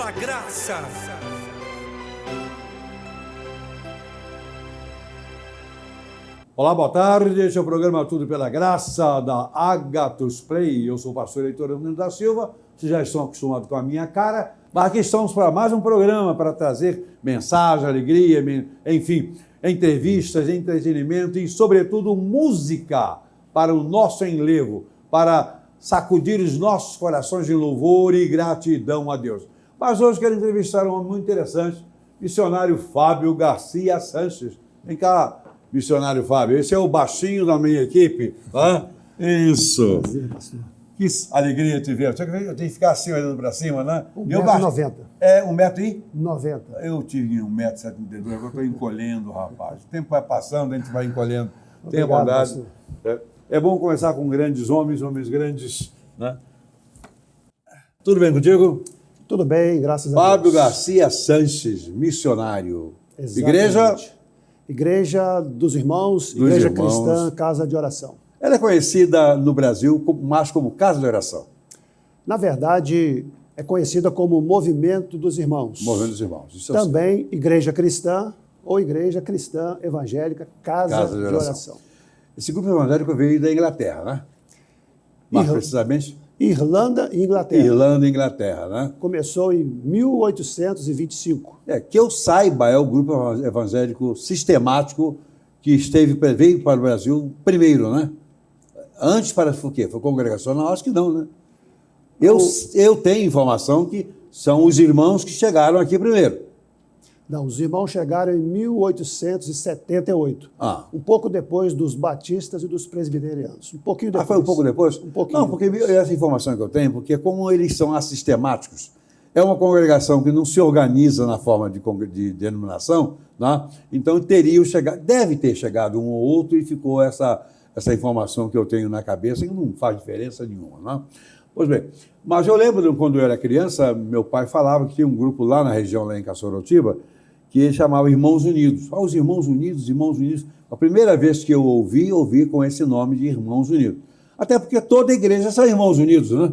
pela graça. Olá, boa tarde. Este é o programa Tudo pela Graça da Agathos Play. Eu sou o pastor Heitor Antônio da Silva. Vocês já estão acostumados com a minha cara, mas aqui estamos para mais um programa para trazer mensagem, alegria, enfim, entrevistas, entretenimento e, sobretudo, música para o nosso enlevo, para sacudir os nossos corações de louvor e gratidão a Deus. Mas hoje quero entrevistar um homem muito interessante, missionário Fábio Garcia Sanches. Vem cá, missionário Fábio, esse é o baixinho da minha equipe. Isso. Pastor. Que alegria te ver. Eu tenho que ficar assim, olhando para cima, né? 1,90 m. É, 1,90 m. Eu tive 1,72 m, agora estou encolhendo, rapaz. O tempo vai passando, a gente vai encolhendo. Tenha bondade. É bom conversar com grandes homens grandes, né? Tudo bem contigo? Tudo bem, graças a Deus. Fábio Garcia Sanches, missionário. Exatamente. Igreja dos Irmãos, Igreja Cristã, Casa de Oração. Ela é conhecida no Brasil mais como Casa de Oração. Na verdade, é conhecida como Movimento dos Irmãos. Movimento dos Irmãos. Isso também Igreja Cristã ou Igreja Cristã Evangélica, Casa de Oração. Esse grupo evangélico veio da Inglaterra, né? Mais precisamente? Irlanda e Inglaterra. Irlanda e Inglaterra, né? Começou em 1825. Que eu saiba, é o grupo evangélico sistemático que veio para o Brasil primeiro, né? Antes para o quê? Foi congregacional? Acho que não, né? Eu tenho informação que são os irmãos que chegaram aqui primeiro. Não, os irmãos chegaram em 1878. Um pouco depois dos batistas e dos presbiterianos. Um pouquinho depois. Foi um pouco depois? Um pouquinho. Não, porque essa informação que eu tenho, porque como eles são assistemáticos, é uma congregação que não se organiza na forma de denominação, né? Então deve ter chegado um ou outro e ficou essa informação que eu tenho na cabeça, que não faz diferença nenhuma, né? Pois bem, mas eu lembro quando eu era criança, meu pai falava que tinha um grupo lá na região, lá em Caçorotiba, que ele chamava Irmãos Unidos. Os Irmãos Unidos, Irmãos Unidos. A primeira vez que eu ouvi com esse nome de Irmãos Unidos. Até porque toda igreja são Irmãos Unidos, né?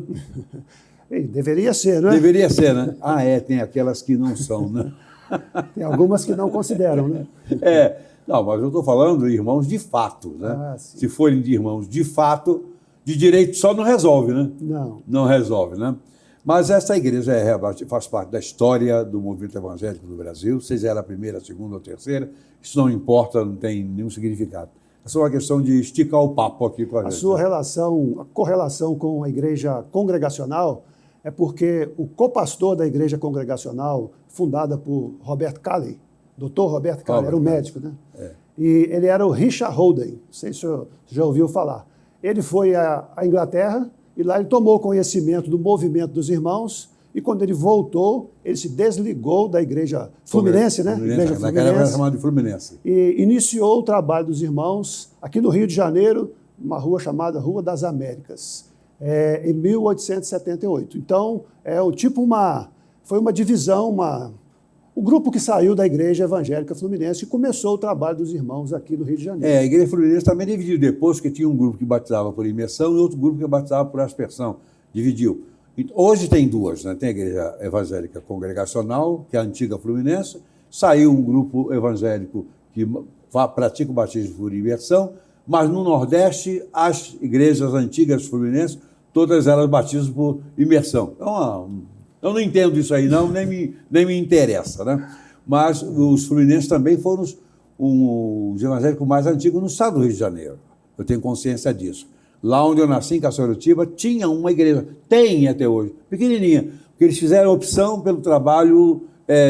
Deveria ser, né? Deveria ser, né? Tem aquelas que não são, né? Tem algumas que não consideram, né? Não, mas eu estou falando de irmãos de fato, né? Se forem de irmãos de fato, de direito só não resolve, né? Não. Não resolve, né? Mas essa igreja faz parte da história do movimento evangélico do Brasil, seja ela a primeira, a segunda ou a terceira, isso não importa, não tem nenhum significado. É só uma questão de esticar o papo aqui com a gente. A correlação com a igreja congregacional é porque o copastor da igreja congregacional, fundada por Robert Calley, Dr. Robert Calley, era um médico, né? E ele era o Richard Holden, não sei se você já ouviu falar. Ele foi à Inglaterra e lá ele tomou conhecimento do movimento dos irmãos e quando ele voltou, ele se desligou da igreja Fluminense, né? Igreja Fluminense. Naquela época era chamada de Fluminense. E iniciou o trabalho dos irmãos aqui no Rio de Janeiro, uma rua chamada Rua das Américas, em 1878. Então, foi uma divisão, o grupo que saiu da Igreja Evangélica Fluminense e começou o trabalho dos irmãos aqui no Rio de Janeiro. A Igreja Fluminense também dividiu depois, porque tinha um grupo que batizava por imersão e outro grupo que batizava por aspersão. Dividiu. Hoje tem duas, né? Tem a Igreja Evangélica Congregacional, que é a antiga Fluminense, saiu um grupo evangélico que pratica o batismo por imersão, mas no Nordeste, as igrejas antigas fluminenses, todas elas batizam por imersão. Eu não entendo isso aí, não, nem me interessa, né? Mas os fluminenses também foram os evangélicos mais antigos no estado do Rio de Janeiro. Eu tenho consciência disso. Lá onde eu nasci, em Caçorotiba, tinha uma igreja, tem até hoje, pequenininha, porque eles fizeram opção pelo trabalho,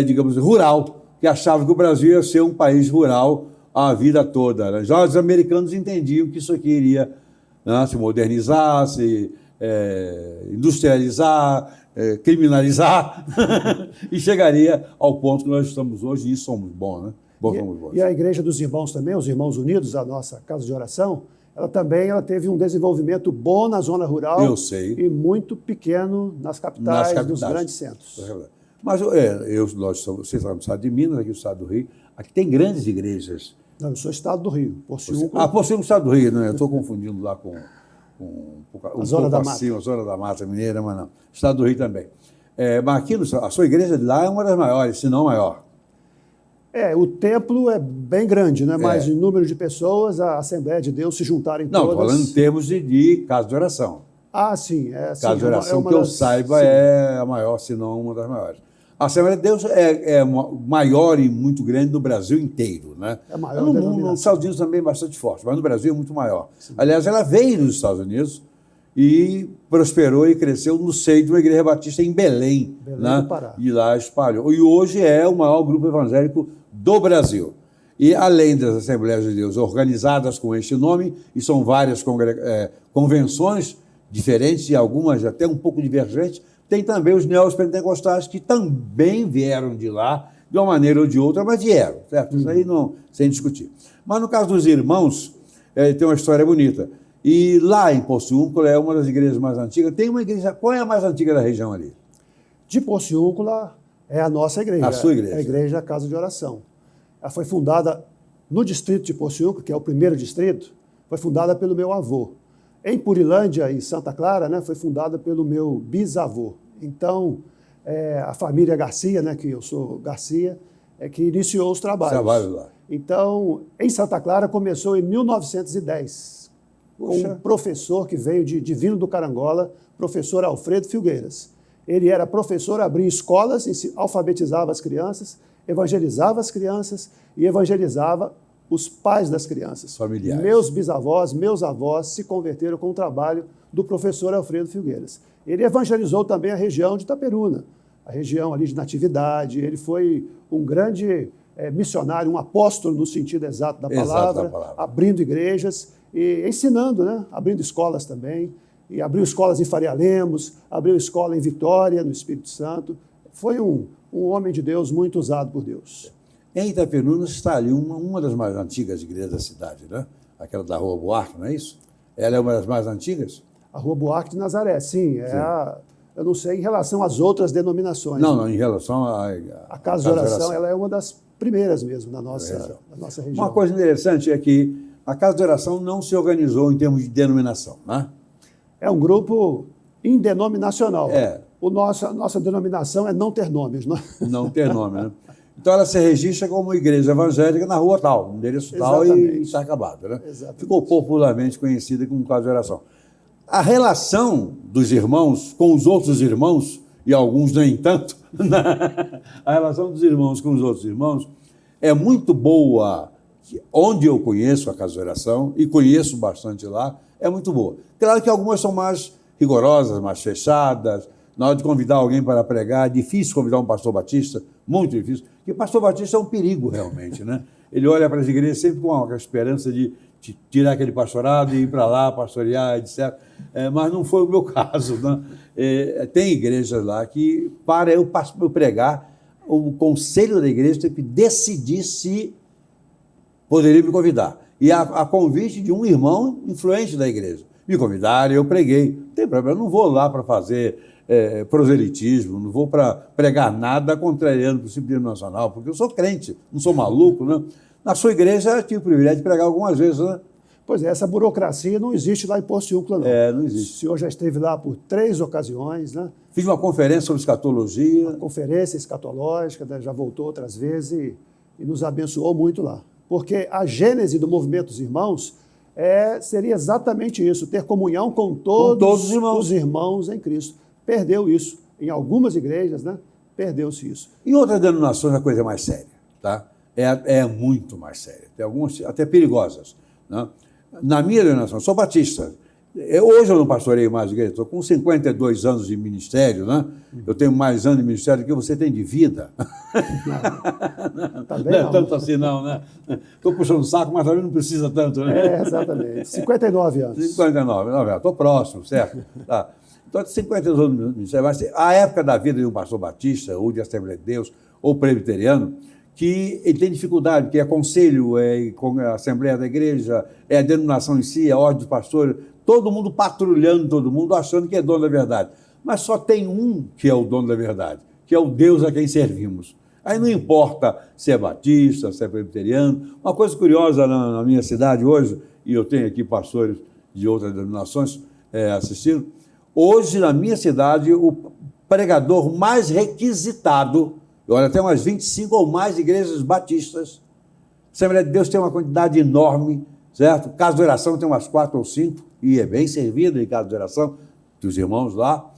digamos, rural, que achavam que o Brasil ia ser um país rural a vida toda, né? Já os americanos entendiam que isso aqui iria, né, se modernizar, se industrializar, criminalizar e chegaria ao ponto que nós estamos hoje, e isso somos bons, né? E a Igreja dos Irmãos também, os Irmãos Unidos, a nossa casa de oração, ela teve um desenvolvimento bom na zona rural. Eu sei. E muito pequeno nas capitais. Nos grandes centros. Mas vocês estão no estado de Minas, aqui no estado do Rio, aqui tem grandes igrejas. Não, eu sou estado do Rio, Porciúncula. Porciúncula, estado do Rio, né? Eu estou confundindo lá com a Zona da Mata. A Zona da Mata Mineira, mas não. Estado do Rio também. Mas aqui, a sua igreja de lá é uma das maiores, se não a maior. O templo é bem grande, né? Mas em número de pessoas, a Assembleia de Deus se juntarem Não, todas... estou falando em termos de casa de oração. Sim. Casa de oração, que eu saiba, é a maior, se não uma das maiores. A Assembleia de Deus é maior e muito grande no Brasil inteiro, né? É maior no mundo, nos Estados Unidos também é bastante forte, mas no Brasil é muito maior. Sim. Aliás, ela veio dos Estados Unidos e prosperou e cresceu no seio de uma igreja batista em Belém, né? do Pará. E lá espalhou. E hoje é o maior grupo evangélico do Brasil. E além das Assembleias de Deus organizadas com este nome, e são várias convenções diferentes e algumas até um pouco divergentes, tem também os neopentecostais que também vieram de lá, de uma maneira ou de outra, mas vieram, certo? Isso aí não, sem discutir. Mas no caso dos irmãos, tem uma história bonita. E lá em Porciúncula é uma das igrejas mais antigas. Tem uma igreja, qual é a mais antiga da região ali? De Porciúncula é a nossa igreja. A sua igreja. A igreja Casa de Oração. Ela foi fundada no distrito de Porciúncula, que é o primeiro distrito, foi fundada pelo meu avô. Em Purilândia e Santa Clara, né, foi fundada pelo meu bisavô. Então, a família Garcia, né, que eu sou Garcia, que iniciou os trabalhos. Lá. Então, em Santa Clara começou em 1910, com um professor que veio de Divino do Carangola, professor Alfredo Filgueiras. Ele era professor, abria escolas, alfabetizava as crianças, evangelizava as crianças e evangelizava os pais das crianças. Familiares. Meus bisavós, meus avós se converteram com o trabalho do professor Alfredo Filgueiras. Ele evangelizou também a região de Itaperuna, a região ali de Natividade. Ele foi um grande missionário, um apóstolo no sentido exato da palavra, abrindo igrejas e ensinando, né? Abrindo escolas também. E abriu escolas em Faria Lemos, abriu escola em Vitória, no Espírito Santo. Foi um homem de Deus muito usado por Deus. Em Itaperuna está ali uma das mais antigas igrejas da cidade, né? Aquela da Rua Buarque, não é isso? Ela é uma das mais antigas? A Rua Buarque de Nazaré, sim. Eu não sei em relação às outras denominações. Não, em relação a Casa de Oração, ela é uma das primeiras mesmo na nossa região. Uma coisa interessante é que a Casa de Oração não se organizou em termos de denominação, né? É um grupo indenominacional. Nossa denominação é não ter nomes, né? Não ter nome, né? Então ela se registra como igreja evangélica na rua tal, endereço tal e está acabado, né? Exatamente. Ficou popularmente conhecida como Casa de Oração. A relação dos irmãos com os outros irmãos, e alguns nem tanto, a relação dos irmãos com os outros irmãos é muito boa. Onde eu conheço a Casa de Oração, e conheço bastante lá, é muito boa. Claro que algumas são mais rigorosas, mais fechadas. Na hora de convidar alguém para pregar, é difícil convidar um pastor batista, muito difícil, porque pastor batista é um perigo realmente, né? Ele olha para as igrejas sempre com a esperança de tirar aquele pastorado e ir para lá, pastorear, etc. Mas não foi o meu caso, né? Tem igrejas lá que, para eu pregar, o conselho da igreja tem que decidir se poderia me convidar. E a convite de um irmão influente da igreja. Me convidaram, eu preguei. Não tem problema, eu não vou lá para fazer proselitismo, não vou para pregar nada contrariando o princípio denominacional, porque eu sou crente, não sou maluco, né? Na sua igreja eu tive o privilégio de pregar algumas vezes, né? Pois é, essa burocracia não existe lá em Porciúncula, não. Não existe. O senhor já esteve lá por 3 ocasiões, né? Fiz uma conferência sobre escatologia. Uma conferência escatológica, né? Já voltou outras vezes e nos abençoou muito lá. Porque a gênese do movimento dos irmãos seria exatamente isso, ter comunhão com todos os irmãos em Cristo. Perdeu isso. Em algumas igrejas, né? Perdeu-se isso. Em outras denominações a coisa é mais séria, tá? É muito mais séria. Tem algumas até perigosas, né? Na minha denominação, sou batista. Hoje eu não pastoreio mais igreja, estou com 52 anos de ministério, né? Eu tenho mais anos de ministério do que você tem de vida. Também não é tanto assim, não, né? Estou puxando o saco, mas também não precisa tanto, né? Exatamente. 59 anos. 59, estou próximo, certo? Tá. Então, 52 anos de ministério, mas a época da vida de um pastor batista, ou de Assembleia de Deus, ou presbiteriano, que ele tem dificuldade, que é conselho, é a Assembleia da Igreja, é a denominação em si, é a ordem dos pastores, todo mundo patrulhando todo mundo, achando que é dono da verdade. Mas só tem um que é o dono da verdade, que é o Deus a quem servimos. Aí não importa se é batista, se é presbiteriano. Uma coisa curiosa na minha cidade hoje, e eu tenho aqui pastores de outras denominações assistindo, hoje na minha cidade o pregador mais requisitado. Olha, tem umas 25 ou mais igrejas batistas. Assembleia de Deus tem uma quantidade enorme, certo? Casa de oração tem umas 4 ou 5, e é bem servido em casa de oração, dos irmãos lá.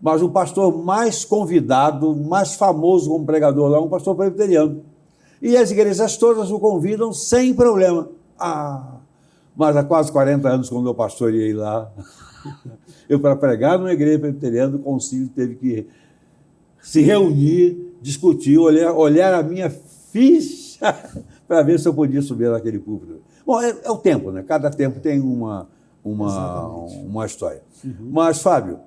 Mas o pastor mais convidado, mais famoso como pregador lá, é um pastor presbiteriano. E as igrejas todas o convidam sem problema. Mas há quase 40 anos, quando eu pastoreei lá, eu, para pregar numa igreja presbiteriana, o concílio teve que se reunir, discutir, olhar a minha ficha para ver se eu podia subir naquele púlpito. Bom, é o tempo, né? Cada tempo tem uma história. Uhum. Mas, Fábio,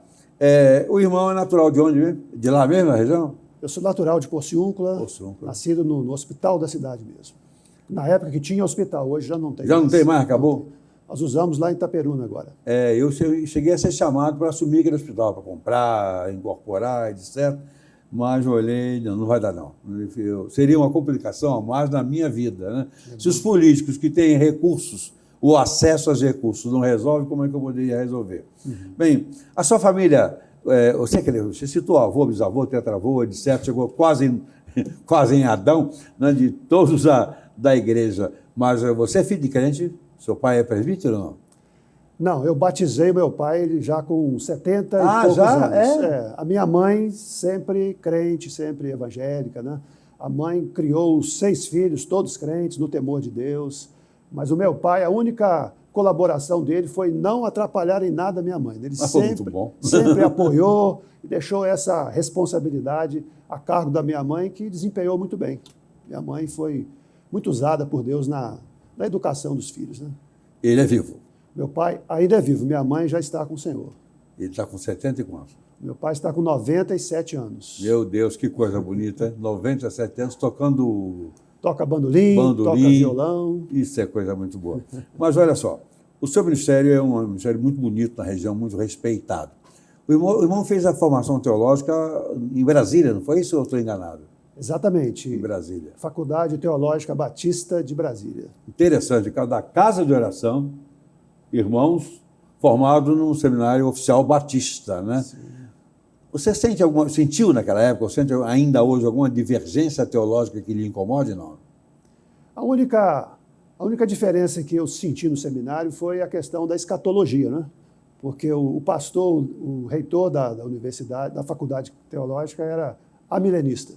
o irmão é natural de onde mesmo? De lá mesmo, na região? Eu sou natural de Porciúncula, nascido no hospital da cidade mesmo. Na época que tinha hospital, hoje já não tem mais. Já não tem mais? Acabou? Nós usamos lá em Itaperuna agora. Eu cheguei a ser chamado para assumir aquele hospital, para comprar, incorporar, etc. Mas eu olhei, não vai dar não. Seria uma complicação a mais na minha vida, né? Se os políticos que têm recursos, o acesso aos recursos não resolvem, como é que eu poderia resolver? Uhum. Bem, a sua família, você citou avô, bisavô, tetravô, etc., chegou quase em Adão, né, de todos da igreja. Mas você é filho de crente? Seu pai é presbítero ou não? Não, eu batizei meu pai já com 70 e poucos já? anos. A minha mãe sempre crente, sempre evangélica, né? A mãe criou 6 filhos, todos crentes, no temor de Deus. Mas o meu pai, a única colaboração dele foi não atrapalhar em nada a minha mãe. Ele sempre apoiou e deixou essa responsabilidade a cargo da minha mãe, que desempenhou muito bem. Minha mãe foi muito usada por Deus na educação dos filhos, né? Ele é vivo? Meu pai ainda é vivo, minha mãe já está com o Senhor. Ele está com 70 e quantos? Meu pai está com 97 anos. Meu Deus, que coisa bonita, 97 anos, tocando... Toca bandolim, toca violão. Isso é coisa muito boa. Mas olha só, o seu ministério é um ministério muito bonito na região, muito respeitado. O irmão fez a formação teológica em Brasília, não foi isso ou eu estou enganado? Exatamente. Em Brasília. Faculdade Teológica Batista de Brasília. Interessante, da Casa de Oração, irmãos formados num seminário oficial batista, né? Sim. Você sentiu naquela época, ou sente ainda hoje alguma divergência teológica que lhe incomode, não? A única diferença que eu senti no seminário foi a questão da escatologia, né? Porque o pastor, o reitor da universidade, da faculdade teológica, era amilenista.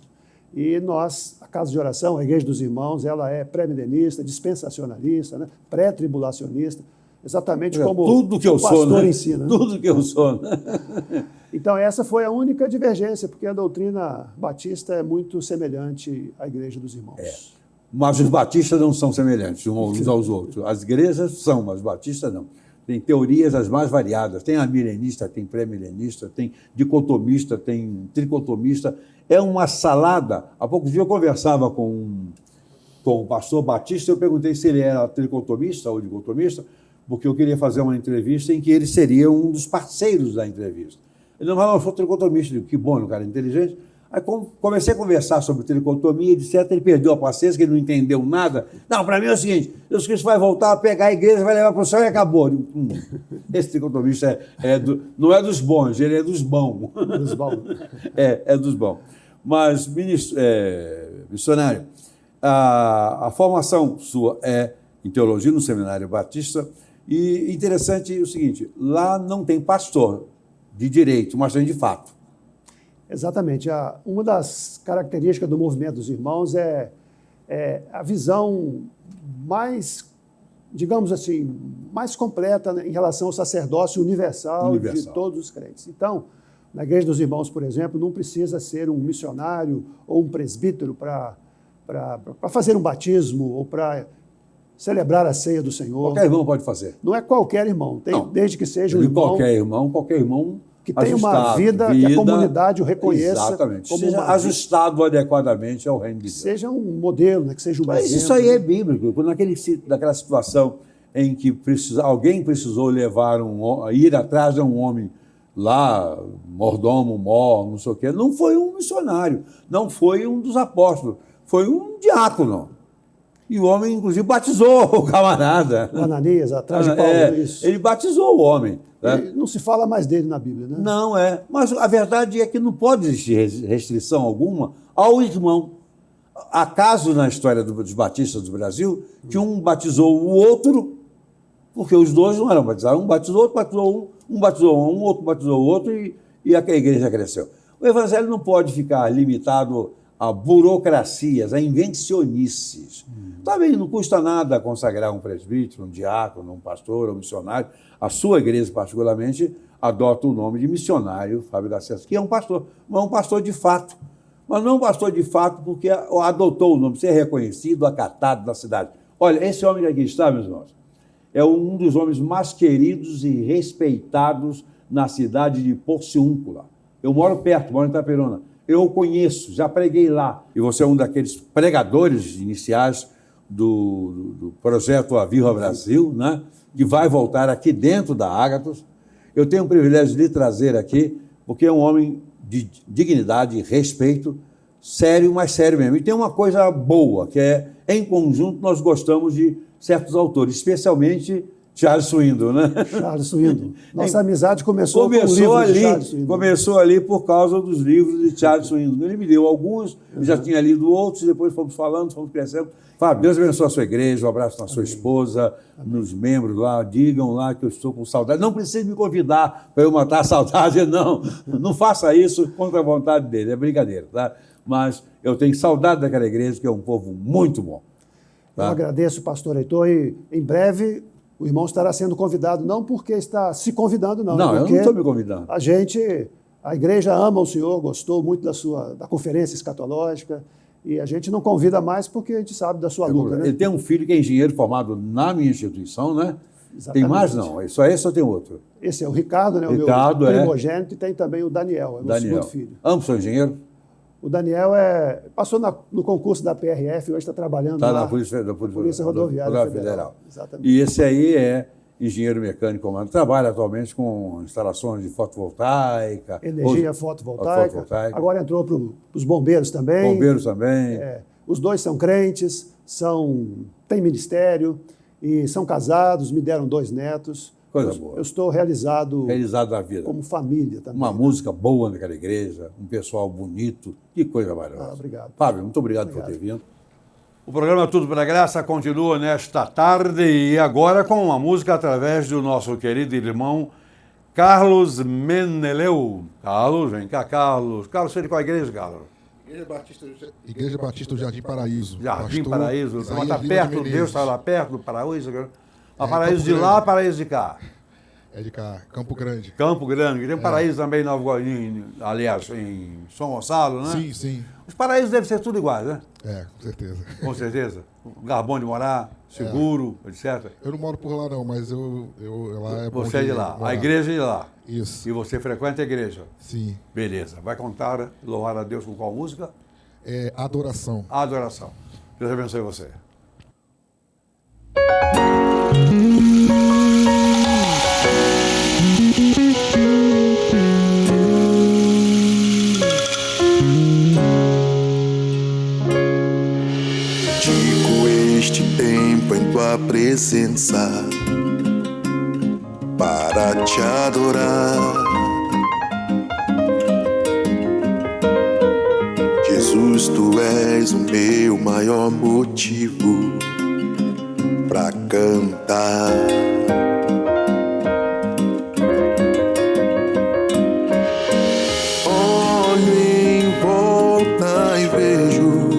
E nós, a Casa de Oração, a Igreja dos Irmãos, ela é pré-milenista, dispensacionalista, né? Pré-tribulacionista, exatamente como tudo que o pastor ensina. Tudo que eu sou. Então, essa foi a única divergência, porque a doutrina batista é muito semelhante à Igreja dos Irmãos. Mas os batistas não são semelhantes uns aos outros. As igrejas são, mas os batistas não. Tem teorias as mais variadas. Tem amilenista, tem pré-milenista, tem dicotomista, tem tricotomista. É uma salada. Há poucos dias eu conversava com o pastor Batista, eu perguntei se ele era tricotomista ou dicotomista, porque eu queria fazer uma entrevista em que ele seria um dos parceiros da entrevista. Ele não falou, eu sou tricotomista. Eu digo, que bom, um cara inteligente. Aí comecei a conversar sobre tricotomia, etc. Ele perdeu a paciência, que ele não entendeu nada. Não, para mim é o seguinte, Jesus Cristo vai voltar a pegar a igreja, vai levar para o céu e acabou. Eu digo, esse tricotomista não é dos bons, ele é dos bons. Dos bons. É dos bons. Mas, missionário, a formação sua é em teologia no Seminário Batista, e interessante o seguinte, lá não tem pastor de direito, mas tem de fato. Exatamente. Uma das características do movimento dos irmãos é a visão mais, digamos assim, mais completa, né, em relação ao sacerdócio universal de todos os crentes. Então, na Igreja dos Irmãos, por exemplo, não precisa ser um missionário ou um presbítero para fazer um batismo ou para celebrar a ceia do Senhor. Qualquer irmão pode fazer. Não é qualquer irmão, desde que seja um irmão. Qualquer irmão que tem uma vida que a comunidade o reconheça. Exatamente. Como seja ajustado adequadamente ao reino de Deus. Seja um modelo, né, que seja um exemplo. Isso aí é bíblico. Naquela situação em que alguém precisou ir atrás de um homem lá, mordomo, não sei o quê, não foi um missionário, não foi um dos apóstolos, foi um diácono. E o homem, inclusive, batizou o camarada. O Ananias, atrás de Paulo, isso. Ele batizou o homem. Né? Não se fala mais dele na Bíblia, né? Não, Mas a verdade é que não pode existir restrição alguma ao irmão. Há casos na história dos batistas do Brasil que um batizou o outro, porque os dois não eram batizados. Um batizou, outro batizou um batizou um, outro batizou o outro e a igreja cresceu. O evangelho não pode ficar limitado a burocracias, a invencionices. Também não custa nada consagrar um presbítero, um diácono, um pastor, um missionário. A sua igreja, particularmente, adota o nome de missionário Fábio da César, que é um pastor, mas é um pastor de fato. Mas não é um pastor de fato porque adotou o nome, ser reconhecido, acatado na cidade. Olha, esse homem que aqui está, meus irmãos, é um dos homens mais queridos e respeitados na cidade de Porciúncula. Eu moro perto, moro em Itaperuna. Eu o conheço, já preguei lá. E você é um daqueles pregadores iniciais do projeto Aviva Brasil, né? Que vai voltar aqui dentro da Ágatos. Eu tenho o privilégio de lhe trazer aqui, porque é um homem de dignidade, respeito, sério, mas sério mesmo. E tem uma coisa boa, que é, em conjunto, nós gostamos de certos autores, especialmente Charles Swindoll, né? Charles Swindoll. Nossa amizade começou com o livro de Charles Swindoll. Começou ali por causa dos livros de Charles Swindoll. Ele me deu alguns, eu já tinha lido outros, depois fomos falando, fomos crescendo. Fábio, Deus abençoe a sua igreja, um abraço na sua esposa, nos membros lá, digam lá que eu estou com saudade. Não precisa me convidar para eu matar a saudade, não. Não faça isso contra a vontade dele, é brincadeira, tá? Mas eu tenho saudade daquela igreja, que é um povo muito bom. Tá? Eu agradeço, pastor Heitor, e em breve o irmão estará sendo convidado, não porque está se convidando, não. Não, eu não estou me convidando. A igreja ama o senhor, gostou muito da conferência escatológica, e a gente não convida mais porque a gente sabe da sua luta, né? Ele tem um filho que é engenheiro formado na minha instituição, né? Exatamente. Tem mais, não? Só esse ou tem outro? Esse é o Ricardo, né? Ricardo, o meu primogênito, e tem também o Daniel, é o meu segundo filho. Ambos são engenheiros? O Daniel passou no concurso da PRF, hoje está trabalhando lá na Polícia Rodoviária Federal. Exatamente. E esse aí é engenheiro mecânico comando. Trabalha atualmente com instalações de fotovoltaica. Energia fotovoltaica. Agora entrou para os bombeiros também. Bombeiros também. Os dois são crentes, têm ministério e são casados, me deram 2 netos. Coisa boa. Eu estou realizado na vida. Como família também. Uma música boa naquela igreja, um pessoal bonito. Que coisa maravilhosa. Obrigado. Fábio, muito obrigado por ter vindo. O programa Tudo pela Graça continua nesta tarde e agora com uma música através do nosso querido irmão Carlos Meneleu. Carlos, vem cá, Carlos. Carlos, você é de qual igreja, Carlos? Igreja Batista do Jardim Paraíso. Jardim Paraíso. Está perto, Deus está lá perto do Paraíso. Paraíso de lá, Paraíso de cá. É de cá, Campo Grande. Campo Grande. Tem um paraíso também em São Gonçalo, né? Sim, sim. Os paraísos devem ser tudo iguais, né? Com certeza. Com certeza. Lugar bom de morar, seguro, etc. Eu não moro por lá, não, mas eu lá é bom. Você é de lá. A igreja é de lá. Isso. E você frequenta a igreja? Sim. Beleza. Vai cantar, louvar a Deus com qual música? Adoração. Adoração. Deus abençoe você. Digo este tempo em tua presença para te adorar. Jesus, tu és o meu maior motivo pra cantar. Olho em volta e vejo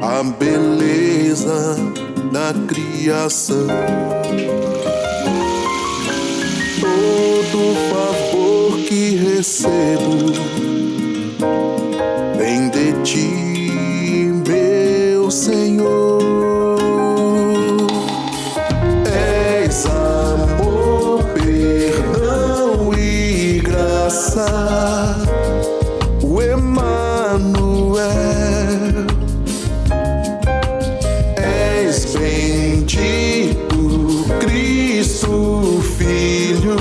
a beleza da criação. Todo favor que recebo vem de ti, meu Senhor. És amor, perdão e graça, o Emanuel. És bendito, Cristo Filho,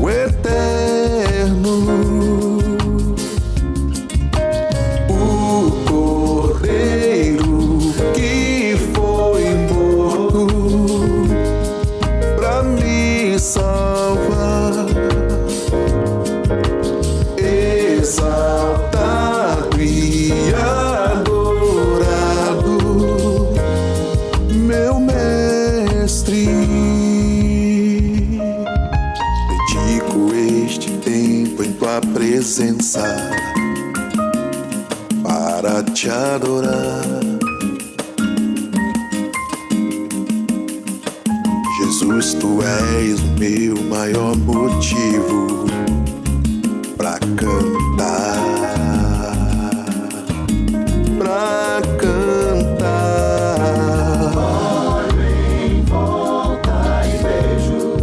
o Eterno, o Cordeiro tempo em tua presença para te adorar. Jesus, tu és o meu maior motivo pra cantar, pra cantar. Olho em volta e vejo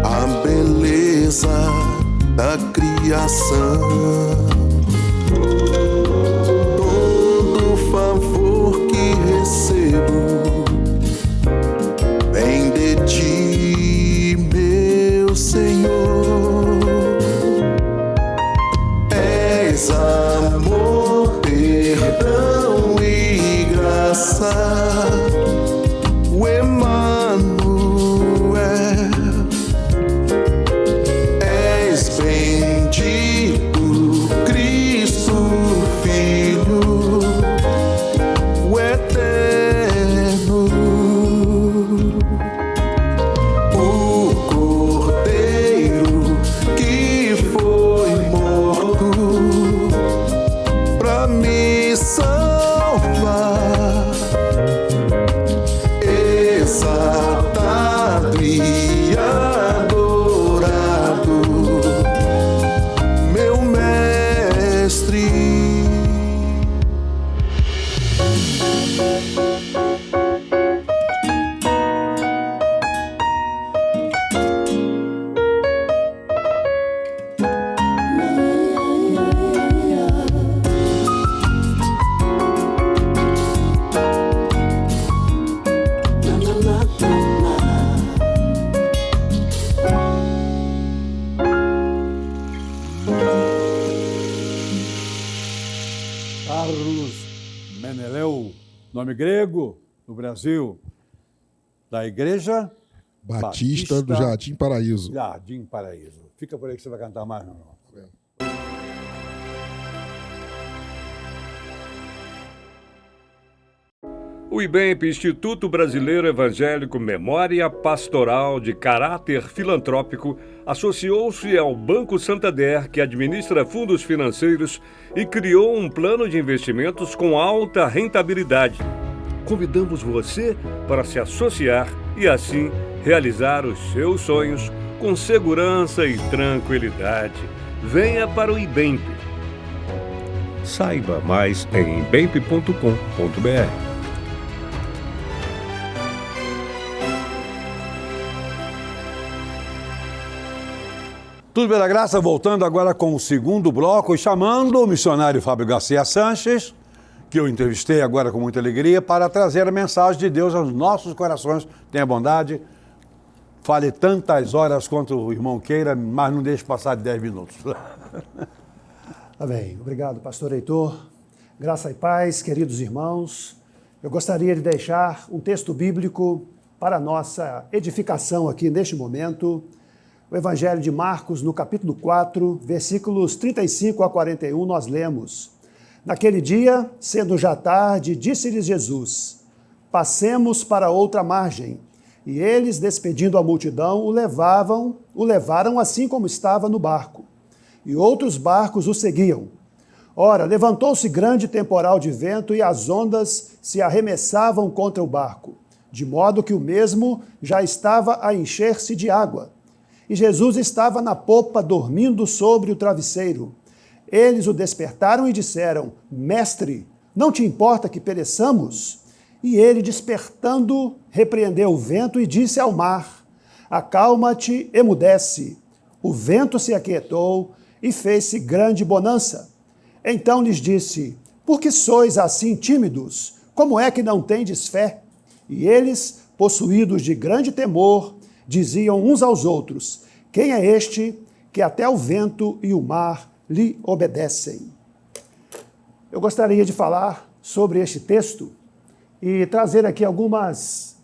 a beleza da criação, todo favor que recebo vem de ti, meu Senhor. És amor, perdão e graça, o Emanuel. És bendito, Cristo Filho, o eterno, o Cordeiro que foi morto pra me salvar, exaltado e adorado, meu mestre. Carlos Meneleu, nome grego no Brasil, da Igreja Batista do Jardim Paraíso. Jardim Paraíso. Fica por aí que você vai cantar mais, meu irmão. O IBEMP, Instituto Brasileiro Evangélico Memória Pastoral de Caráter Filantrópico, associou-se ao Banco Santander, que administra fundos financeiros, e criou um plano de investimentos com alta rentabilidade. Convidamos você para se associar e, assim, realizar os seus sonhos com segurança e tranquilidade. Venha para o IBEMP. Saiba mais em ibemp.com.br. Tudo bem da graça, voltando agora com o segundo bloco e chamando o missionário Fábio Garcia Sanches, que eu entrevistei agora com muita alegria, para trazer a mensagem de Deus aos nossos corações. Tenha bondade, fale tantas horas quanto o irmão queira, mas não deixe passar de 10 minutos. Amém. Obrigado, pastor Heitor. Graça e paz, queridos irmãos. Eu gostaria de deixar um texto bíblico para a nossa edificação aqui neste momento. O Evangelho de Marcos, no capítulo 4, versículos 35 a 41, nós lemos: Naquele dia, sendo já tarde, disse-lhes Jesus: Passemos para outra margem. E eles, despedindo a multidão, o levaram assim como estava no barco. E outros barcos o seguiam. Ora, levantou-se grande temporal de vento e as ondas se arremessavam contra o barco, de modo que o mesmo já estava a encher-se de água. E Jesus estava na popa, dormindo sobre o travesseiro. Eles o despertaram e disseram: Mestre, não te importa que pereçamos? E ele, despertando, repreendeu o vento e disse ao mar: Acalma-te, emudece. O vento se aquietou e fez-se grande bonança. Então lhes disse: Por que sois assim tímidos? Como é que não tendes fé? E eles, possuídos de grande temor, diziam uns aos outros: Quem é este que até o vento e o mar lhe obedecem? Eu gostaria de falar sobre este texto e trazer aqui algumas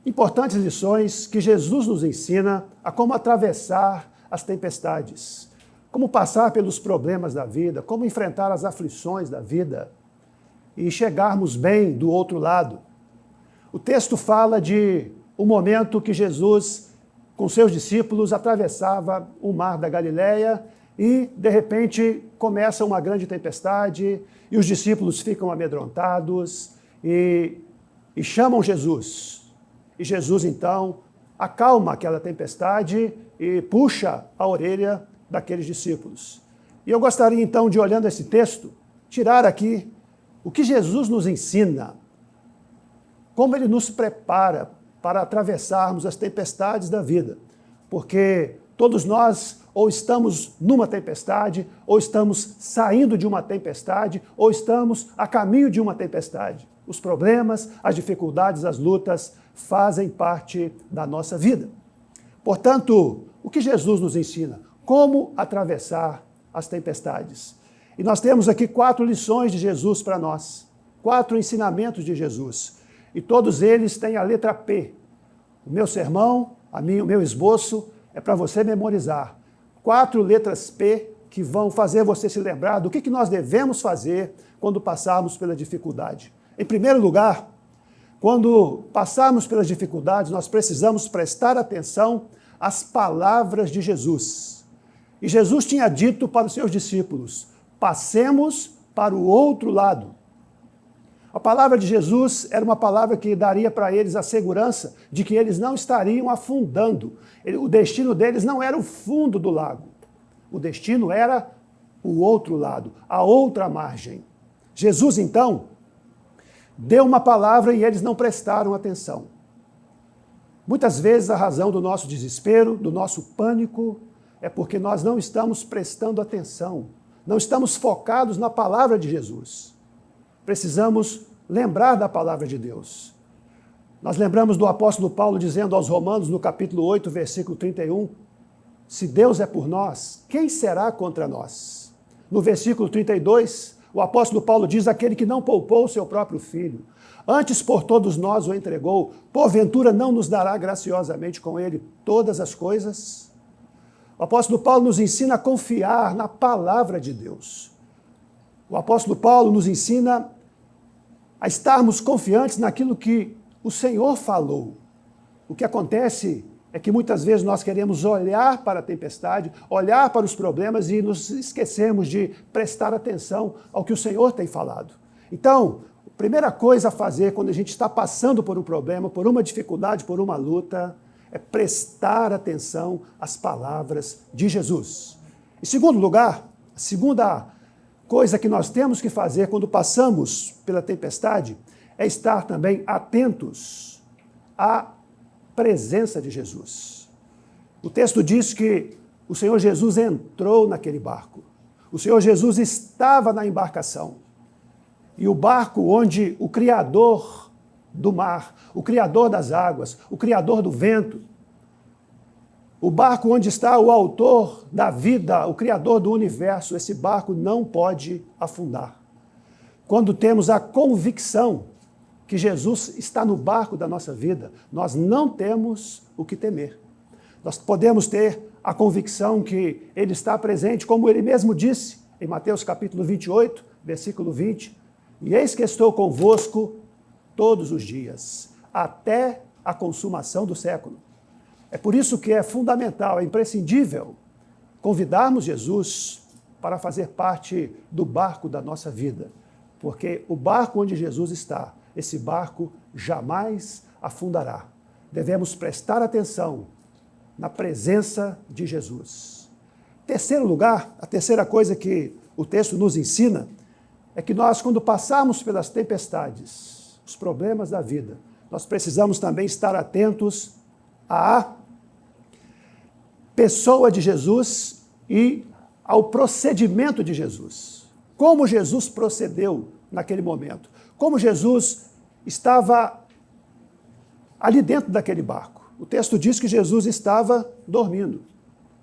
importantes lições que Jesus nos ensina a como atravessar as tempestades, como passar pelos problemas da vida, como enfrentar as aflições da vida e chegarmos bem do outro lado. O texto fala de um momento que Jesus com seus discípulos, atravessava o mar da Galileia e, de repente, começa uma grande tempestade e os discípulos ficam amedrontados e chamam Jesus. E Jesus, então, acalma aquela tempestade e puxa a orelha daqueles discípulos. E eu gostaria, então, de, olhando esse texto, tirar aqui o que Jesus nos ensina, como ele nos prepara para atravessarmos as tempestades da vida. Porque todos nós ou estamos numa tempestade, ou estamos saindo de uma tempestade, ou estamos a caminho de uma tempestade. Os problemas, as dificuldades, as lutas fazem parte da nossa vida. Portanto, o que Jesus nos ensina? Como atravessar as tempestades. E nós temos aqui 4 lições de Jesus para nós, 4 ensinamentos de Jesus. E todos eles têm a letra P. O meu sermão, o meu esboço, é para você memorizar. 4 letras P que vão fazer você se lembrar do que nós devemos fazer quando passarmos pela dificuldade. Em primeiro lugar, quando passarmos pelas dificuldades, nós precisamos prestar atenção às palavras de Jesus. E Jesus tinha dito para os seus discípulos: passemos para o outro lado. A palavra de Jesus era uma palavra que daria para eles a segurança de que eles não estariam afundando. O destino deles não era o fundo do lago. O destino era o outro lado, a outra margem. Jesus, então, deu uma palavra e eles não prestaram atenção. Muitas vezes a razão do nosso desespero, do nosso pânico, é porque nós não estamos prestando atenção, não estamos focados na palavra de Jesus. Precisamos lembrar da palavra de Deus. Nós lembramos do apóstolo Paulo dizendo aos Romanos, no capítulo 8, versículo 31, se Deus é por nós, quem será contra nós? No versículo 32, o apóstolo Paulo diz, aquele que não poupou o seu próprio filho, antes por todos nós o entregou, porventura não nos dará graciosamente com ele todas as coisas? O apóstolo Paulo nos ensina a confiar na palavra de Deus. O apóstolo Paulo nos ensina a estarmos confiantes naquilo que o Senhor falou. O que acontece é que muitas vezes nós queremos olhar para a tempestade, olhar para os problemas e nos esquecemos de prestar atenção ao que o Senhor tem falado. Então, a primeira coisa a fazer quando a gente está passando por um problema, por uma dificuldade, por uma luta, é prestar atenção às palavras de Jesus. Em segundo lugar, a segunda coisa que nós temos que fazer quando passamos pela tempestade é estar também atentos à presença de Jesus. O texto diz que o Senhor Jesus entrou naquele barco. O Senhor Jesus estava na embarcação. E o barco onde o Criador do mar, o Criador das águas, o Criador do vento, o barco onde está o autor da vida, o Criador do universo, esse barco não pode afundar. Quando temos a convicção que Jesus está no barco da nossa vida, nós não temos o que temer. Nós podemos ter a convicção que Ele está presente, como Ele mesmo disse em Mateus capítulo 28, versículo 20, e eis que estou convosco todos os dias, até a consumação do século. É por isso que é fundamental, é imprescindível convidarmos Jesus para fazer parte do barco da nossa vida. Porque o barco onde Jesus está, esse barco jamais afundará. Devemos prestar atenção na presença de Jesus. Terceiro lugar, a terceira coisa que o texto nos ensina é que nós, quando passarmos pelas tempestades, os problemas da vida, nós precisamos também estar atentos à pessoa de Jesus e ao procedimento de Jesus. Como Jesus procedeu naquele momento. Como Jesus estava ali dentro daquele barco. O texto diz que Jesus estava dormindo.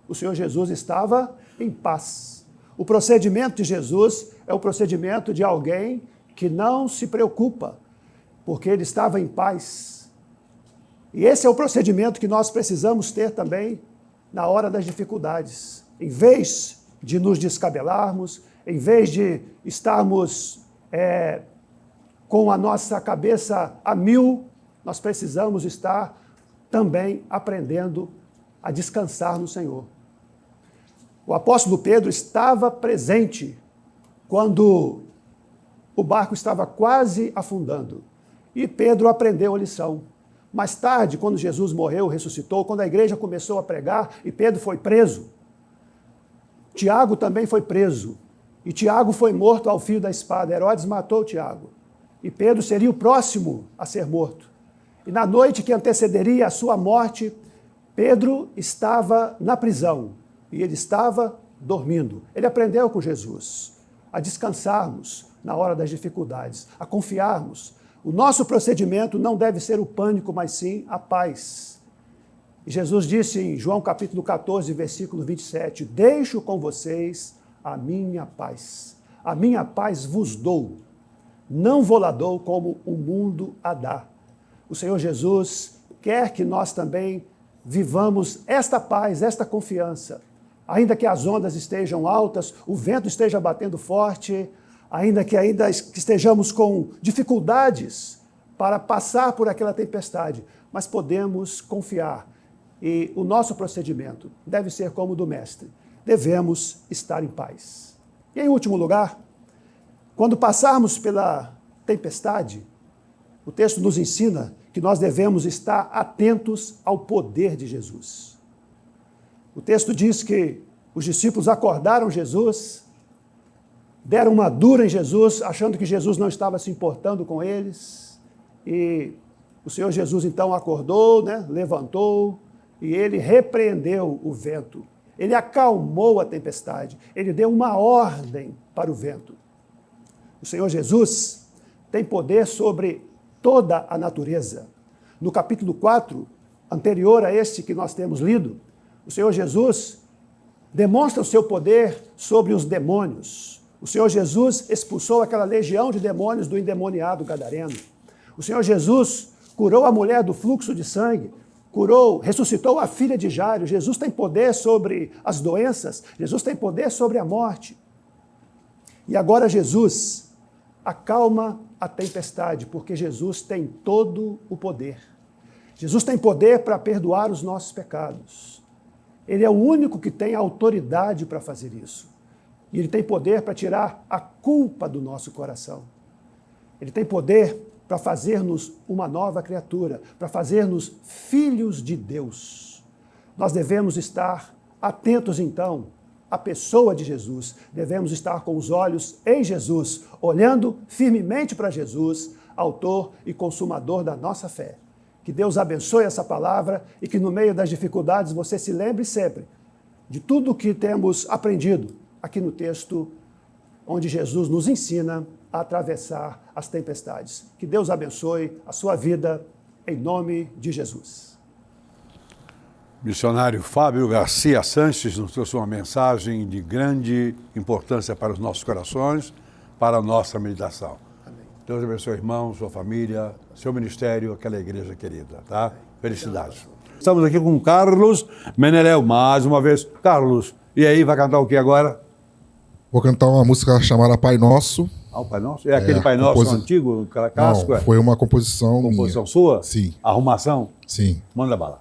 O Senhor Jesus estava em paz. O procedimento de Jesus é o procedimento de alguém que não se preocupa, porque ele estava em paz. E esse é o procedimento que nós precisamos ter também na hora das dificuldades. Em vez de nos descabelarmos, em vez de estarmos com a nossa cabeça a mil, nós precisamos estar também aprendendo a descansar no Senhor. O apóstolo Pedro estava presente quando o barco estava quase afundando. E Pedro aprendeu a lição. Mais tarde, quando Jesus morreu, ressuscitou, quando a igreja começou a pregar e Pedro foi preso, Tiago também foi preso. E Tiago foi morto ao fio da espada. Herodes matou Tiago. E Pedro seria o próximo a ser morto. E na noite que antecederia a sua morte, Pedro estava na prisão. E ele estava dormindo. Ele aprendeu com Jesus a descansarmos na hora das dificuldades, a confiarmos. O nosso procedimento não deve ser o pânico, mas sim a paz. E Jesus disse em João capítulo 14, versículo 27, deixo com vocês a minha paz. A minha paz vos dou. Não vou-la dou como o mundo a dá. O Senhor Jesus quer que nós também vivamos esta paz, esta confiança. Ainda que as ondas estejam altas, o vento esteja batendo forte, ainda que estejamos com dificuldades para passar por aquela tempestade, mas podemos confiar. E o nosso procedimento deve ser como o do Mestre. Devemos estar em paz. E em último lugar, quando passarmos pela tempestade, o texto nos ensina que nós devemos estar atentos ao poder de Jesus. O texto diz que os discípulos acordaram Jesus, deram uma dura em Jesus, achando que Jesus não estava se importando com eles. E o Senhor Jesus então acordou, levantou, e ele repreendeu o vento. Ele acalmou a tempestade. Ele deu uma ordem para o vento. O Senhor Jesus tem poder sobre toda a natureza. No capítulo 4, anterior a este que nós temos lido, o Senhor Jesus demonstra o seu poder sobre os demônios. O Senhor Jesus expulsou aquela legião de demônios do endemoniado gadareno. O Senhor Jesus curou a mulher do fluxo de sangue, ressuscitou a filha de Jairo. Jesus tem poder sobre as doenças, Jesus tem poder sobre a morte. E agora Jesus acalma a tempestade, porque Jesus tem todo o poder. Jesus tem poder para perdoar os nossos pecados. Ele é o único que tem autoridade para fazer isso. E ele tem poder para tirar a culpa do nosso coração. Ele tem poder para fazer-nos uma nova criatura, para fazer-nos filhos de Deus. Nós devemos estar atentos, então, à pessoa de Jesus. Devemos estar com os olhos em Jesus, olhando firmemente para Jesus, autor e consumador da nossa fé. Que Deus abençoe essa palavra e que no meio das dificuldades você se lembre sempre de tudo o que temos aprendido aqui no texto, onde Jesus nos ensina a atravessar as tempestades. Que Deus abençoe a sua vida, em nome de Jesus. Missionário Fábio Garcia Sanches nos trouxe uma mensagem de grande importância para os nossos corações, para a nossa meditação. Amém. Deus abençoe, irmão, sua família, seu ministério, aquela igreja querida, tá? Amém. Felicidades. Estamos aqui com o Carlos Meneléu, mais uma vez. Carlos, e aí, vai cantar o que agora? Vou cantar uma música chamada Pai Nosso. Ah, o Pai Nosso? É aquele Pai Nosso antigo, casco? Não, foi uma composição minha. Composição sua? Sim. Arrumação? Sim. Manda bala.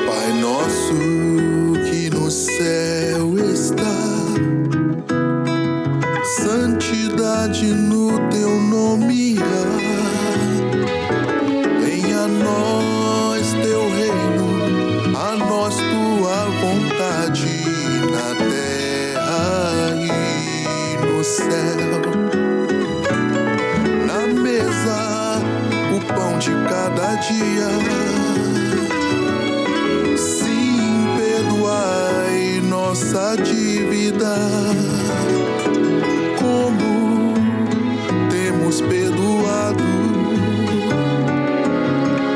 Pai nosso que no céu está, santidade no teu nome irá. Venha a nós teu reino, a nós tua vontade, na terra e no céu. Na mesa o pão de cada dia, sim, perdoai nossa dívida, como temos perdoado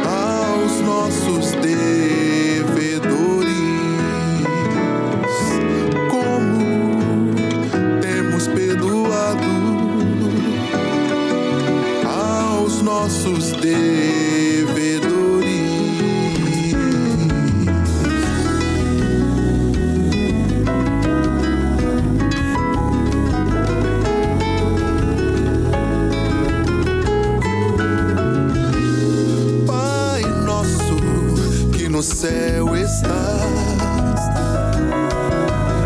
aos nossos devedores, como temos perdoado aos nossos devedores. estás.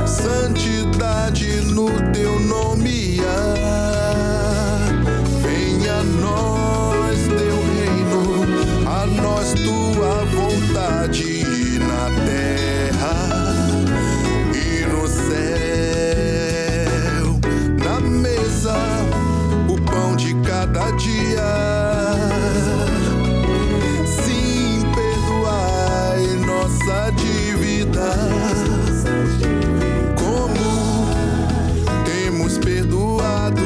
Santidade no teu nome há. Venha a nós teu reino, a nós tua vontade na terra e no céu. Na mesa o pão de cada dia. Sim, perdoai nossa dívida, como temos perdoado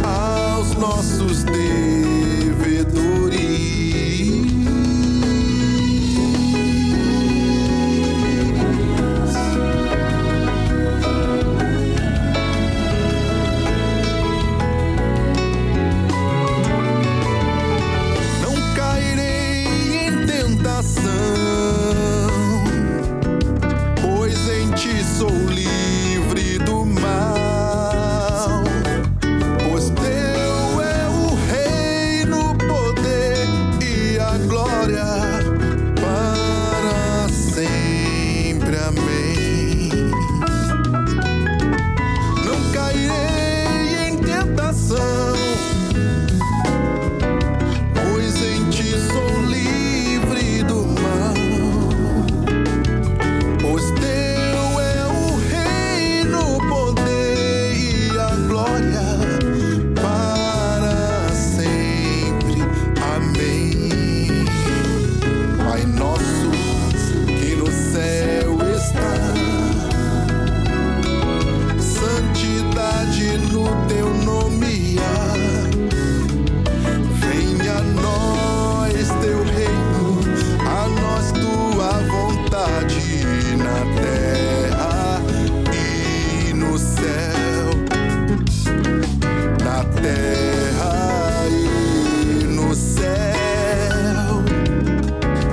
aos nossos devedores. Não cairei em tentação, pois em ti sou livre do mal. Pois teu é o reino, o poder e a glória para sempre. Amém. Não cairei em tentação, pois em ti sou livre do mal. Pois teu é o reino, o poder e a glória para sempre. Amém. Pai nosso que no céu está, santidade no teu nome há. Venha a nós teu reino, a nós tua vontade na terra e no céu. Na terra e no céu.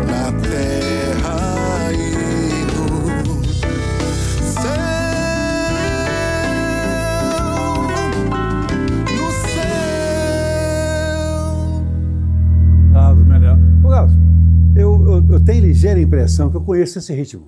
Na terra e no céu. No céu. Carlos Mendel. Ô, Carlos, eu tenho ligeira impressão que eu conheço esse ritmo.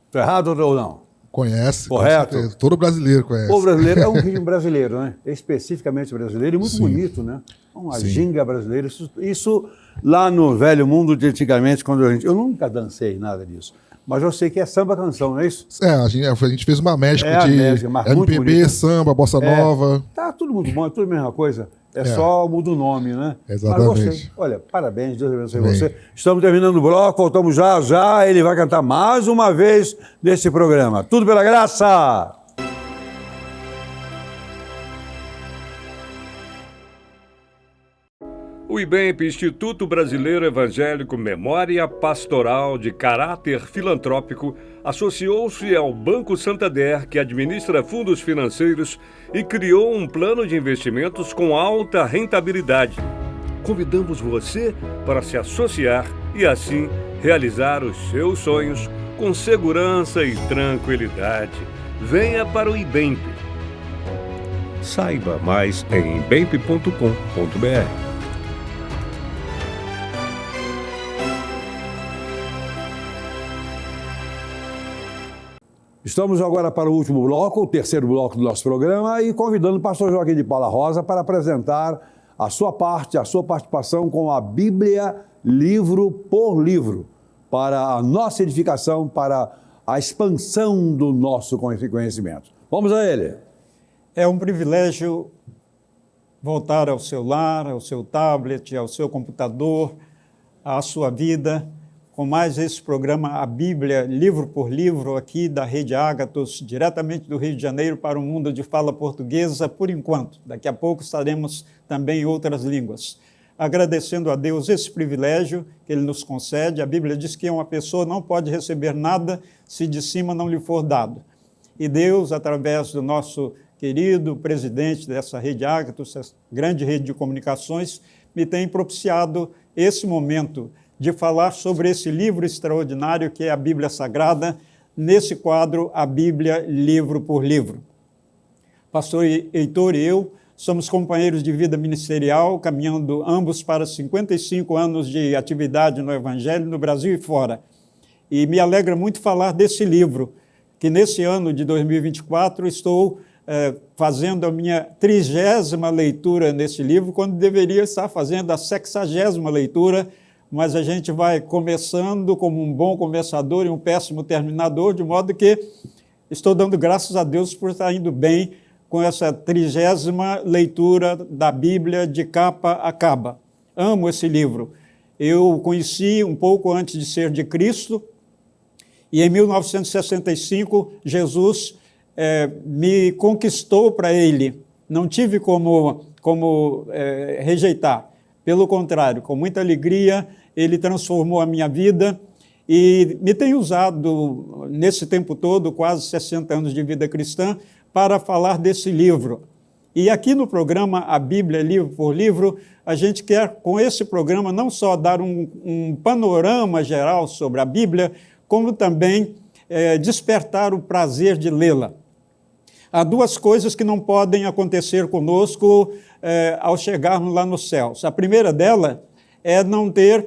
Estou errado ou não? Conhece? com Correto. certeza. Todo brasileiro conhece. O brasileiro é um ritmo brasileiro, né? Especificamente brasileiro e muito Sim. bonito, né? Uma Sim. ginga brasileira. Isso lá no velho mundo de antigamente, quando eu nunca dancei nada disso. Mas eu sei que é samba canção, não é isso? A gente fez uma mescla É a de mescla, mas muito MPB, bonita. samba, bossa nova. Tá tudo muito bom, é tudo a mesma coisa. Só muda o nome, né? Exatamente. Mas gostei. Olha, parabéns, Deus abençoe Bem. você. Estamos terminando o bloco, voltamos já já. Ele vai cantar mais uma vez nesse programa. Tudo pela graça! O IBEMP, Instituto Brasileiro Evangélico Memória Pastoral de Caráter Filantrópico, associou-se ao Banco Santander, que administra fundos financeiros, e criou um plano de investimentos com alta rentabilidade. Convidamos você para se associar e, assim, realizar os seus sonhos com segurança e tranquilidade. Venha para o IBEMP. Saiba mais em ibemp.com.br. Estamos agora para o último bloco, o terceiro bloco do nosso programa, e convidando o pastor Joaquim de Paula Rosa para apresentar a sua parte, a sua participação com a Bíblia, livro por livro, para a nossa edificação, para a expansão do nosso conhecimento. Vamos a ele. É um privilégio voltar ao seu lar, ao seu tablet, ao seu computador, à sua vida, com mais esse programa, a Bíblia, livro por livro, aqui da Rede Ágatos, diretamente do Rio de Janeiro para o mundo de fala portuguesa, por enquanto. Daqui a pouco estaremos também em outras línguas. Agradecendo a Deus esse privilégio que Ele nos concede. A Bíblia diz que uma pessoa não pode receber nada se de cima não lhe for dado. E Deus, através do nosso querido presidente dessa Rede Ágatos, essa grande rede de comunicações, me tem propiciado esse momento de falar sobre esse livro extraordinário que é a Bíblia Sagrada, nesse quadro, a Bíblia, livro por livro. Pastor Heitor e eu, somos companheiros de vida ministerial, caminhando ambos para 55 anos de atividade no Evangelho, no Brasil e fora. E me alegra muito falar desse livro, que nesse ano de 2024 estou fazendo a minha 30ª leitura nesse livro, quando deveria estar fazendo a 60ª leitura, mas a gente vai começando como um bom começador e um péssimo terminador, de modo que estou dando graças a Deus por estar indo bem com essa 30ª leitura da Bíblia de capa a capa. Amo esse livro. Eu o conheci um pouco antes de ser de Cristo, e em 1965 Jesus me conquistou para Ele. Não tive como rejeitar. Pelo contrário, com muita alegria, Ele transformou a minha vida e me tem usado, nesse tempo todo, quase 60 anos de vida cristã, para falar desse livro. E aqui no programa A Bíblia, Livro por Livro, a gente quer, com esse programa, não só dar um panorama geral sobre a Bíblia, como também despertar o prazer de lê-la. Há duas coisas que não podem acontecer conosco ao chegarmos lá nos céus. A primeira dela é não ter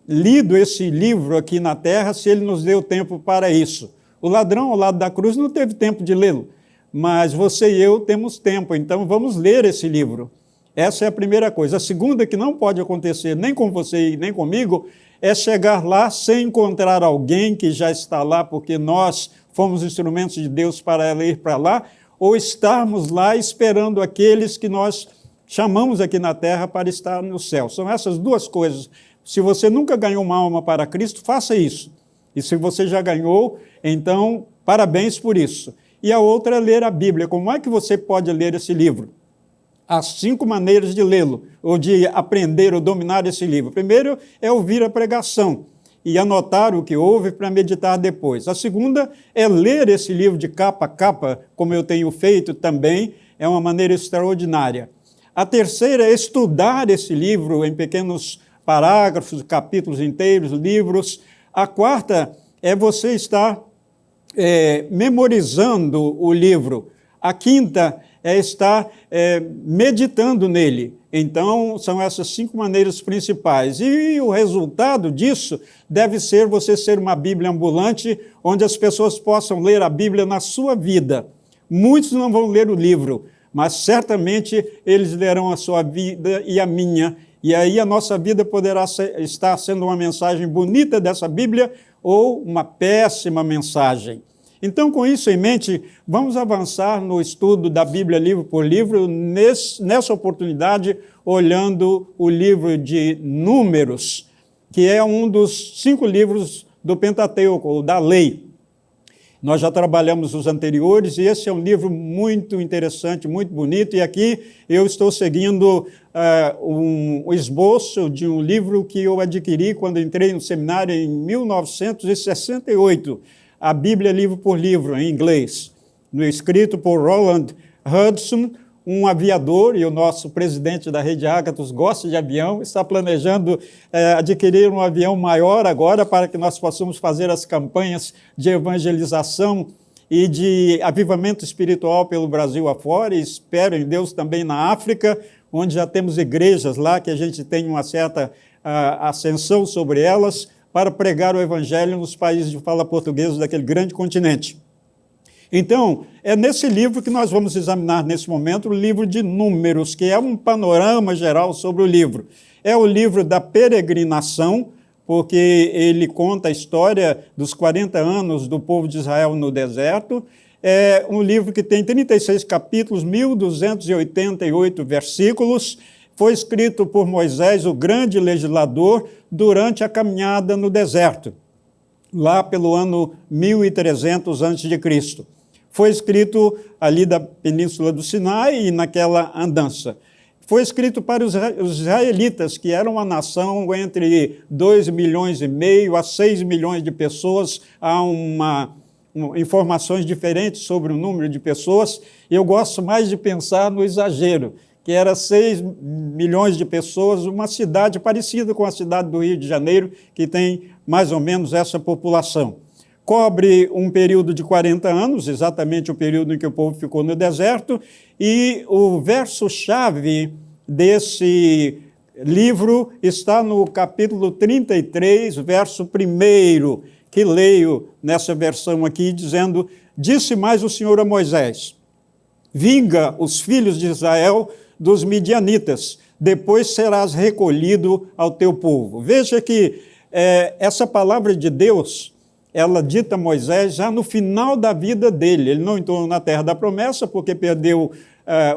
lido esse livro aqui na terra, se ele nos deu tempo para isso. O ladrão ao lado da cruz não teve tempo de lê-lo, mas você e eu temos tempo, então vamos ler esse livro. Essa é a primeira coisa. A segunda, que não pode acontecer nem com você e nem comigo, é chegar lá sem encontrar alguém que já está lá, porque nós fomos instrumentos de Deus para ela ir para lá, ou estarmos lá esperando aqueles que nós chamamos aqui na terra para estar no céu. São essas duas coisas. Se você nunca ganhou uma alma para Cristo, faça isso. E se você já ganhou, então, parabéns por isso. E a outra é ler a Bíblia. Como é que você pode ler esse livro? Há 5 maneiras de lê-lo, ou de aprender ou dominar esse livro. Primeiro é ouvir a pregação e anotar o que ouve para meditar depois. A segunda é ler esse livro de capa a capa, como eu tenho feito também, é uma maneira extraordinária. A terceira é estudar esse livro em pequenos parágrafos, capítulos inteiros, livros. A quarta é você estar memorizando o livro. A quinta é estar meditando nele. Então, são essas 5 maneiras principais. E o resultado disso deve ser você ser uma Bíblia ambulante, onde as pessoas possam ler a Bíblia na sua vida. Muitos não vão ler o livro, mas certamente eles lerão a sua vida e a minha. E aí a nossa vida poderá estar sendo uma mensagem bonita dessa Bíblia ou uma péssima mensagem. Então, com isso em mente, vamos avançar no estudo da Bíblia livro por livro, nessa oportunidade, olhando o livro de Números, que é um dos 5 livros do Pentateuco, ou da Lei. Nós já trabalhamos os anteriores, e esse é um livro muito interessante, muito bonito, e aqui eu estou seguindo um esboço de um livro que eu adquiri quando entrei no seminário em 1968, a Bíblia livro por livro, em inglês, escrito por Roland Hudson, um aviador, e o nosso presidente da Rede Ágatos gosta de avião, está planejando adquirir um avião maior agora para que nós possamos fazer as campanhas de evangelização e de avivamento espiritual pelo Brasil afora, e espero em Deus também na África, onde já temos igrejas lá que a gente tem uma certa ascensão sobre elas, para pregar o evangelho nos países de fala portuguesa daquele grande continente. Então, é nesse livro que nós vamos examinar nesse momento, o livro de Números, que é um panorama geral sobre o livro. É o livro da peregrinação, porque ele conta a história dos 40 anos do povo de Israel no deserto. É um livro que tem 36 capítulos, 1.288 versículos. Foi escrito por Moisés, o grande legislador, durante a caminhada no deserto, lá pelo ano 1300 a.C. Foi escrito ali da Península do Sinai e naquela andança. Foi escrito para os israelitas, que eram uma nação entre 2,5 milhões a 6 milhões de pessoas. Há informações diferentes sobre o número de pessoas. Eu gosto mais de pensar no exagero, que era 6 milhões de pessoas, uma cidade parecida com a cidade do Rio de Janeiro, que tem mais ou menos essa população. cobre um período de 40 anos, exatamente o período em que o povo ficou no deserto, e o verso-chave desse livro está no capítulo 33, verso 1, que leio nessa versão aqui, dizendo: disse mais o Senhor a Moisés: vinga os filhos de Israel dos midianitas, depois serás recolhido ao teu povo. Veja que essa palavra de Deus, ela dita a Moisés já no final da vida dele. Ele não entrou na terra da promessa porque perdeu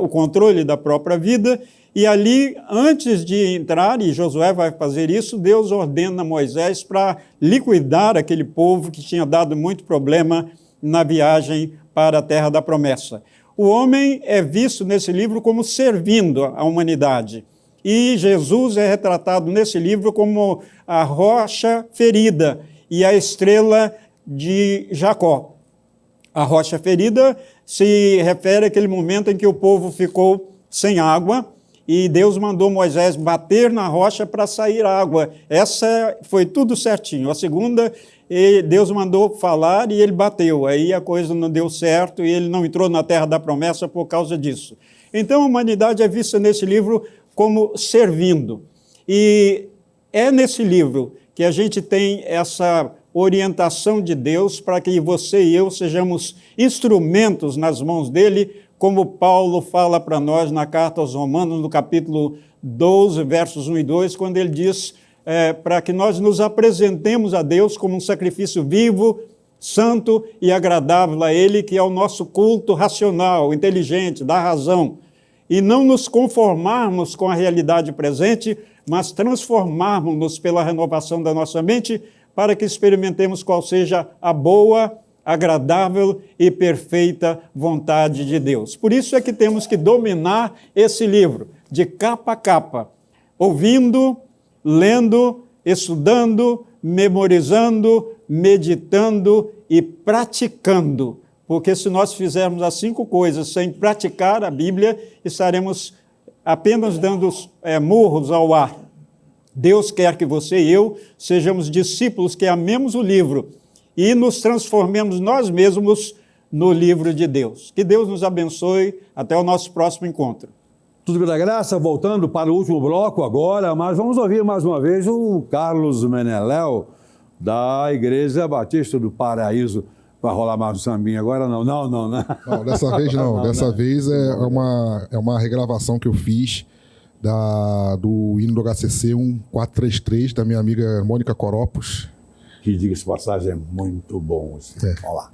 o controle da própria vida, e ali, antes de entrar, e Josué vai fazer isso, Deus ordena a Moisés para liquidar aquele povo que tinha dado muito problema na viagem para a terra da promessa. O homem é visto nesse livro como servindo a humanidade, e Jesus é retratado nesse livro como a rocha ferida e a estrela de Jacó. A rocha ferida se refere àquele momento em que o povo ficou sem água, e Deus mandou Moisés bater na rocha para sair água. Essa foi tudo certinho. A segunda, Deus mandou falar e ele bateu. Aí a coisa não deu certo e ele não entrou na terra da promessa por causa disso. Então a humanidade é vista nesse livro como servindo. E é nesse livro que a gente tem essa orientação de Deus para que você e eu sejamos instrumentos nas mãos dele, como Paulo fala para nós na carta aos Romanos, no capítulo 12, versos 1 e 2, quando ele diz para que nós nos apresentemos a Deus como um sacrifício vivo, santo e agradável a Ele, que é o nosso culto racional, inteligente, da razão, e não nos conformarmos com a realidade presente, mas transformarmos-nos pela renovação da nossa mente, para que experimentemos qual seja a boa, agradável e perfeita vontade de Deus. Por isso é que temos que dominar esse livro, de capa a capa, ouvindo, lendo, estudando, memorizando, meditando e praticando. Porque se nós fizermos as 5 coisas sem praticar a Bíblia, estaremos apenas dando murros ao ar. Deus quer que você e eu sejamos discípulos que amemos o livro e nos transformemos nós mesmos no livro de Deus. Que Deus nos abençoe. Até o nosso próximo encontro. Tudo pela graça, voltando para o último bloco agora, mas vamos ouvir mais uma vez o Carlos Meneléu, da Igreja Batista do Paraíso. Vai rolar mais um sambinha agora? Não. Não, dessa vez não. Dessa vez é uma regravação que eu fiz do hino do HCC 1433, da minha amiga Mônica Coropos. Que, diga-se passagem, é muito bom. Assim. Vamos lá.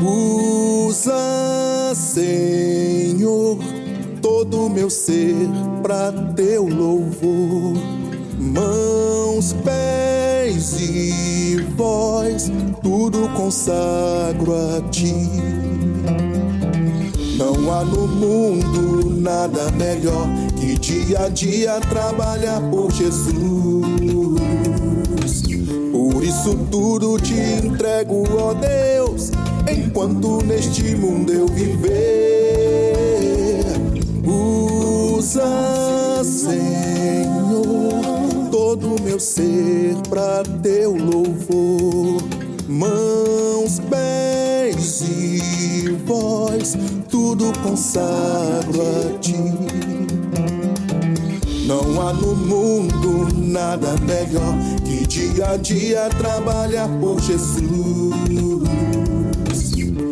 Usa, Senhor, todo o meu ser para teu louvor. Mãos, pés e voz, tudo consagro a ti. Não há no mundo nada melhor que dia a dia trabalhar por Jesus. Por isso tudo te entrego, ó Deus, enquanto neste mundo eu viver. Usa, Senhor, todo o meu ser para teu louvor. Mãos, pés e voz, tudo consagro a ti. Não há no mundo nada melhor que dia a dia trabalhar por Jesus.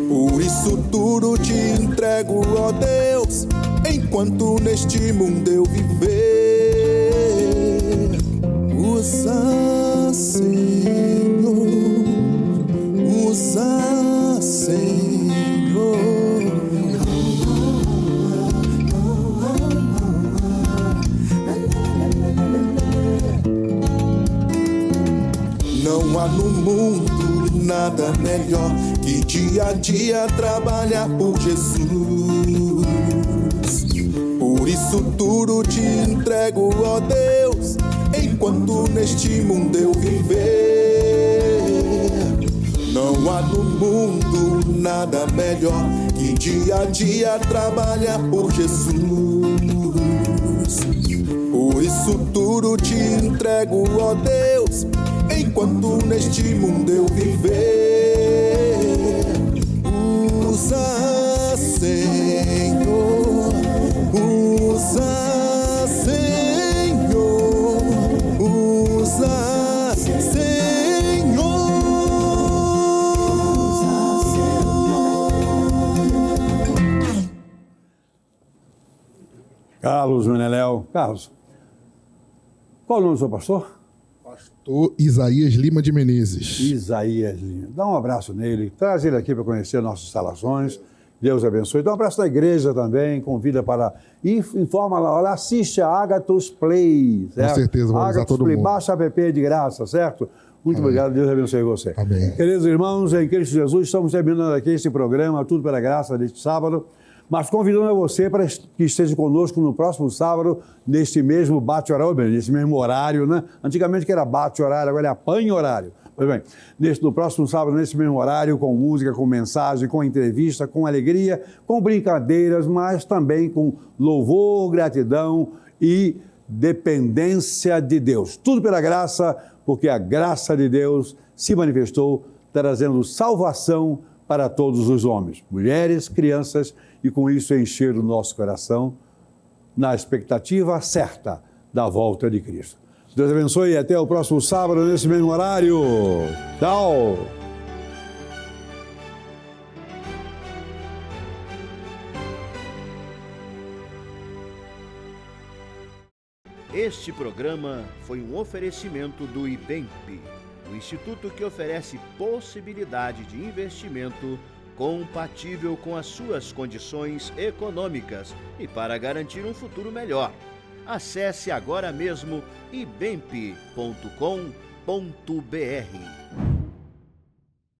Por isso tudo te entrego, ó Deus, enquanto neste mundo eu viver. Usa, Senhor, usa, Senhor. Não há no mundo nada melhor que dia a dia trabalhar por Jesus. Por isso tudo te entrego, ó Deus, enquanto neste mundo eu viver. Não há no mundo nada melhor que dia a dia trabalhar por Jesus. Por isso tudo te entrego, ó Deus, enquanto neste mundo eu viver. Usa, Senhor, usa, Senhor, usa, Senhor. Carlos Meneléu. Carlos, qual o nome do seu pastor? Pastor Isaías Lima de Menezes. Isaías Lima. Dá um abraço nele, traz ele aqui para conhecer nossas instalações. Deus abençoe. Dá um abraço na igreja também, convida para... Informa lá, olha, assiste a Agathos Play, certo? Com certeza, vamos avisar todo mundo. Baixa a app de graça, certo? Muito obrigado, Deus abençoe você. Amém. Queridos irmãos, em Cristo Jesus, estamos terminando aqui esse programa, tudo pela graça deste sábado, mas convidando a você para que esteja conosco no próximo sábado, neste mesmo bate-horário, nesse mesmo horário, né? Antigamente que era bate-horário, agora é apanha-horário. Pois bem, no próximo sábado, nesse mesmo horário, com música, com mensagem, com entrevista, com alegria, com brincadeiras, mas também com louvor, gratidão e dependência de Deus. Tudo pela graça, porque a graça de Deus se manifestou, trazendo salvação para todos os homens, mulheres, crianças, e com isso encher o nosso coração na expectativa certa da volta de Cristo. Deus abençoe e até o próximo sábado, nesse mesmo horário. Tchau! Este programa foi um oferecimento do IBEMP, o instituto que oferece possibilidade de investimento compatível com as suas condições econômicas e para garantir um futuro melhor. Acesse agora mesmo ibemp.com.br.